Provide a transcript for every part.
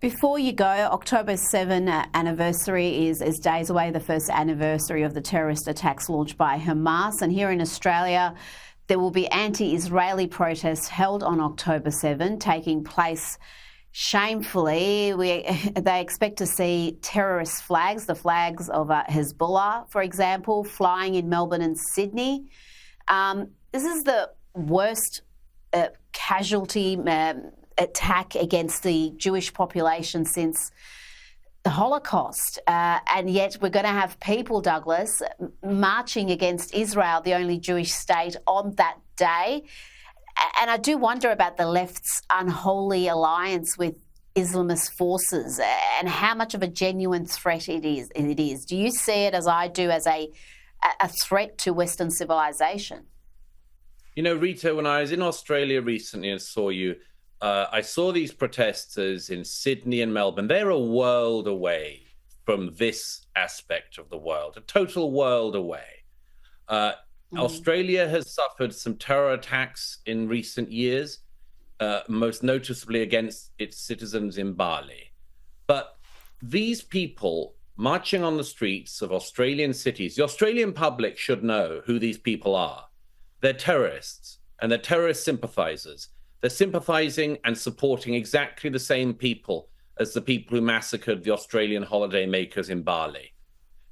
Before you go, October 7 anniversary is days away, the first anniversary of the terrorist attacks launched by Hamas. And here in Australia, there will be anti-Israeli protests held on October 7, taking place shamefully. They expect to see terrorist flags, the flags of Hezbollah, for example, flying in Melbourne and Sydney. This is the worst casualty attack against the Jewish population since the Holocaust. And yet we're going to have people, Douglas, marching against Israel, the only Jewish state, on that day. And I do wonder about the left's unholy alliance with Islamist forces and how much of a genuine threat it is. Do you see it, as I do, as a threat to Western civilization? You know, Rita, when I was in Australia recently and saw you, I saw these protesters in Sydney and Melbourne. They're a world away from this aspect of the world, a total world away. Australia has suffered some terror attacks in recent years, most noticeably against its citizens in Bali. But these people marching on the streets of Australian cities, the Australian public should know who these people are. They're terrorists, and they're terrorist sympathisers. They're sympathising and supporting exactly the same people as the people who massacred the Australian holidaymakers in Bali.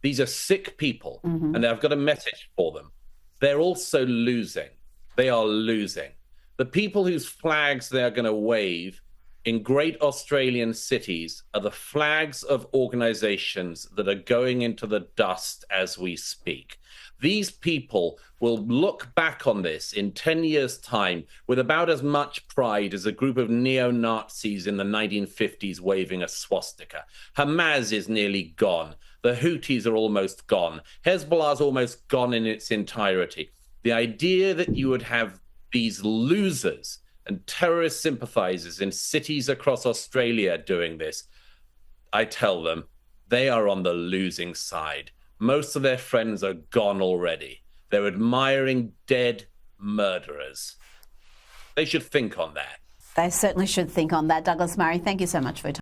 These are sick people, and I've got a message for them. They're also losing. They are losing. The people whose flags they're going to wave in great Australian cities are the flags of organizations that are going into the dust as we speak. These people will look back on this in 10 years' time with about as much pride as a group of neo-Nazis in the 1950s waving a swastika. Hamas is nearly gone. The Houthis are almost gone. Hezbollah is almost gone in its entirety. The idea that you would have these losers and terrorist sympathizers in cities across Australia doing this, I tell them, they are on the losing side. Most of their friends are gone already. They're admiring dead murderers. They should think on that. They certainly should think on that. Douglas Murray, thank you so much for your time.